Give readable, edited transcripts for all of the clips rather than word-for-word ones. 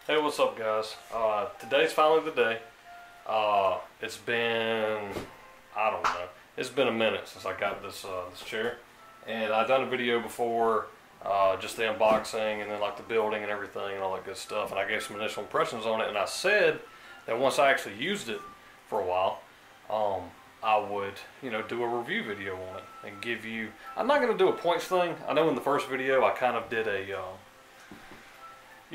Hey, what's up, guys? Today's finally the day. It's been, I don't know, it's been a minute since I got this chair, and I've done a video before, just the unboxing and then like the building and everything and all that good stuff, and I gave some initial impressions on it, and I said that once I actually used it for a while, I would, do a review video on it and give you. I'm not going to do a points thing. I know in the first video I kind of did a.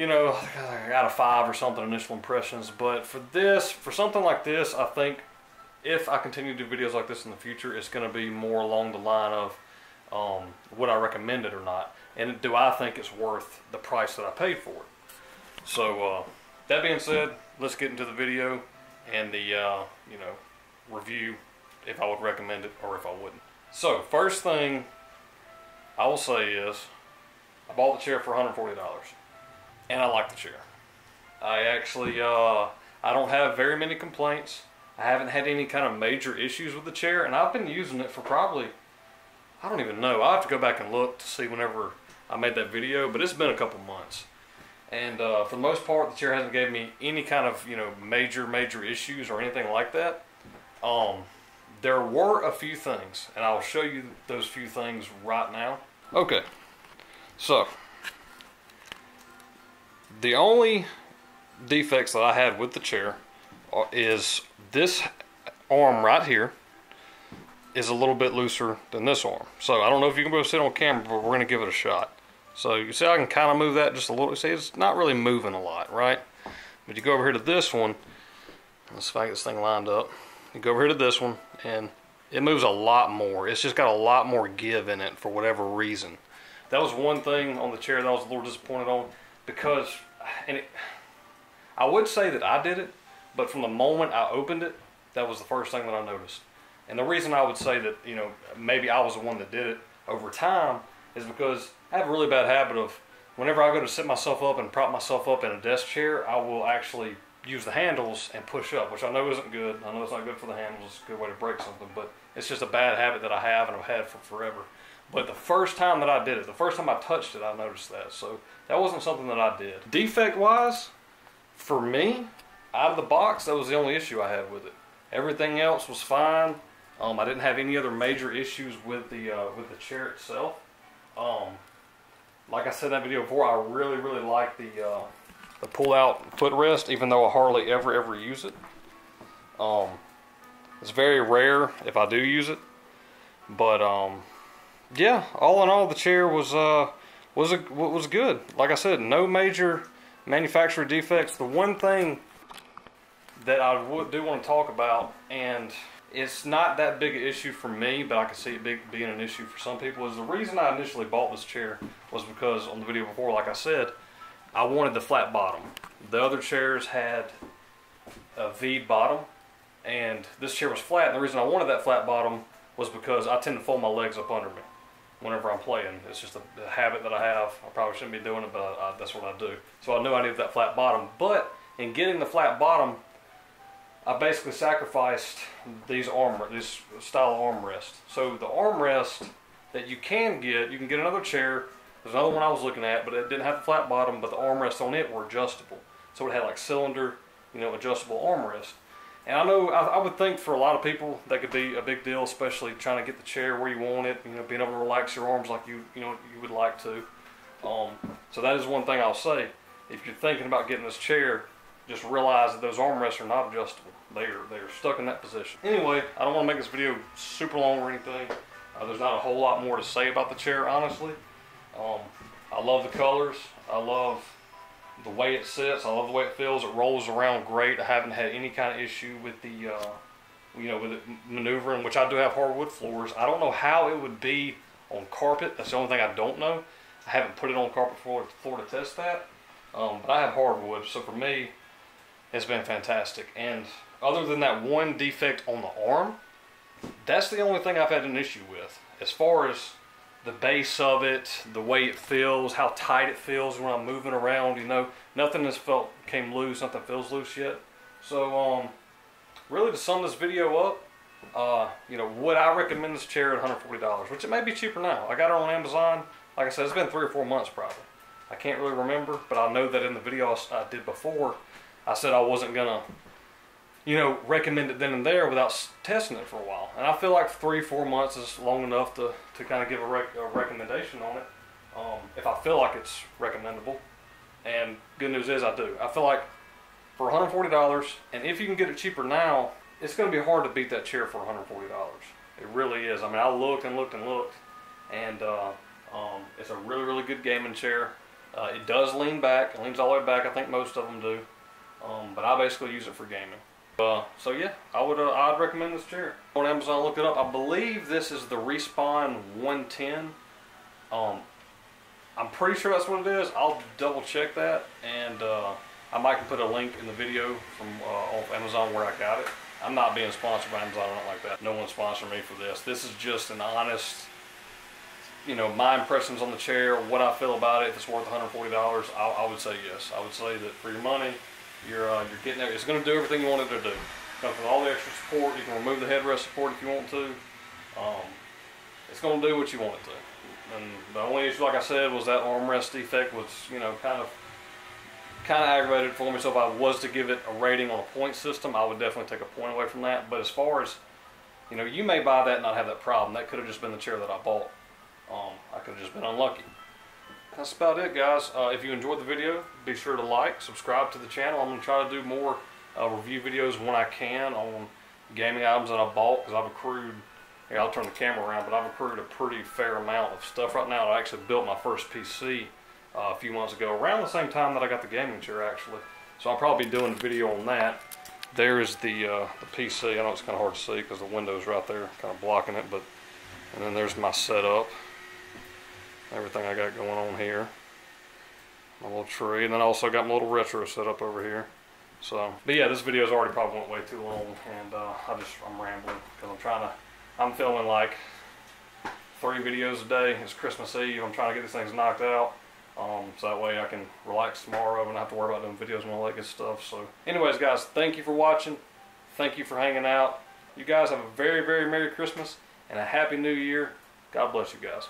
Out of 5 or something initial impressions, but for something like this, I think if I continue to do videos like this in the future, it's going to be more along the line of would I recommend it or not, and do I think it's worth the price that I paid for it. So that being said, let's get into the video and the review, if I would recommend it or if I wouldn't. So first thing I will say is I bought the chair for $140. And I like the chair. I actually, I don't have very many complaints. I haven't had any kind of major issues with the chair, and I've been using it for probably, I don't even know. I'll have to go back and look to see whenever I made that video, but it's been a couple months. And for the most part, the chair hasn't given me any kind of, major issues or anything like that. There were a few things, and I'll show you those few things right now. Okay, so the only defects that I had with the chair is this arm right here is a little bit looser than this arm. So I don't know if you can be able to sit on camera, but we're going to give it a shot. So you see I can kind of move that just a little. See, it's not really moving a lot, right? But you go over here to this one. Let's see if I get this thing lined up. You go over here to this one, and it moves a lot more. It's just got a lot more give in it for whatever reason. That was one thing on the chair that I was a little disappointed on. Because, I would say that I did it, but from the moment I opened it, that was the first thing that I noticed. And the reason I would say that, maybe I was the one that did it over time is because I have a really bad habit of, whenever I go to sit myself up and prop myself up in a desk chair, I will actually use the handles and push up, which I know isn't good. I know it's not good for the handles. It's a good way to break something, but it's just a bad habit that I have and I've had for forever. But the first time that I did it, the first time I touched it, I noticed that. So that wasn't something that I did. Defect-wise, for me, out of the box, that was the only issue I had with it. Everything else was fine. I didn't have any other major issues with the chair itself. Like I said in that video before, I really like the pull-out footrest, even though I hardly ever use it. It's very rare if I do use it, but yeah, all in all, the chair was good. Like I said, no major manufacturer defects. The one thing that I do want to talk about, and it's not that big an issue for me, but I can see it being an issue for some people, is the reason I initially bought this chair was because on the video before, like I said, I wanted the flat bottom. The other chairs had a V bottom, and this chair was flat, and the reason I wanted that flat bottom was because I tend to fold my legs up under me whenever I'm playing. It's just a habit that I have. I probably shouldn't be doing it, but that's what I do. So I knew I needed that flat bottom. But in getting the flat bottom, I basically sacrificed these style armrests. So the armrest that you can get another chair. There's another one I was looking at, but it didn't have the flat bottom, but the armrests on it were adjustable. So it had like cylinder, adjustable armrest. And I know, I would think for a lot of people that could be a big deal, especially trying to get the chair where you want it, being able to relax your arms like you would like to. So that is one thing I'll say. If you're thinking about getting this chair, just realize that those armrests are not adjustable. They're stuck in that position. Anyway, I don't want to make this video super long or anything. There's not a whole lot more to say about the chair, honestly. I love the colors. I love the way it sits. I love the way it feels. It rolls around great. I haven't had any kind of issue with the, with it maneuvering, which I do have hardwood floors. I don't know how it would be on carpet. That's the only thing I don't know. I haven't put it on carpet floor to test that. But I have hardwood, so for me, it's been fantastic. And other than that one defect on the arm, that's the only thing I've had an issue with. As far as the base of it, the way it feels, how tight it feels when I'm moving around, nothing has came loose, nothing feels loose yet. So, really to sum this video up, would I recommend this chair at $140, which it may be cheaper now. I got it on Amazon. Like I said, it's been 3 or 4 months probably. I can't really remember, but I know that in the video I did before, I said I wasn't gonna, you know, recommend it then and there without testing it for a while. And I feel like 3-4 months is long enough to kind of give a recommendation on it, if I feel like it's recommendable. And good news is I do. I feel like for $140, and if you can get it cheaper now, it's going to be hard to beat that chair for $140. It really is. I mean, I looked and looked and looked, and it's a really, really good gaming chair. It does lean back. It leans all the way back. I think most of them do. But I basically use it for gaming. So yeah, I'd recommend this chair. On Amazon, look it up. I believe this is the RSP-110. I'm pretty sure that's what it is. I'll double check that, and I might put a link in the video from off Amazon where I got it. I'm not being sponsored by Amazon or nothing like that. No one's sponsoring me for this. This is just an honest, you know, my impressions on the chair, what I feel about it. If it's worth $140, I would say yes. I would say that for your money, you're getting there. It's going to do everything you want it to do. Comes with all the extra support. You can remove the headrest support if you want to. It's going to do what you want it to. And the only issue, like I said, was that armrest defect was, you know, kind of aggravated for me. So if I was to give it a rating on a point system, I would definitely take a point away from that. But as far as, you know, you may buy that and not have that problem. That could have just been the chair that I bought. I could have just been unlucky. That's about it, guys. If you enjoyed the video, be sure to like, subscribe to the channel. I'm going to try to do more review videos when I can on gaming items that I bought, because I've accrued, yeah, I'll turn the camera around, but I've accrued a pretty fair amount of stuff right now. I actually built my first PC a few months ago, around the same time that I got the gaming chair, actually. So I'll probably be doing a video on that. There is the PC. I know it's kind of hard to see because the window's right there, kind of blocking it, but and then there's my setup. Everything I got going on here. My little tree, and then I also got my little retro setup over here. So, but yeah, this video's already probably went way too long, and I'm rambling because I'm filming like 3 videos a day. It's Christmas Eve. I'm trying to get these things knocked out, so that way I can relax tomorrow and not have to worry about doing videos and all that good stuff. So, anyways, guys, thank you for watching. Thank you for hanging out. You guys have a very, very Merry Christmas and a Happy New Year. God bless you guys.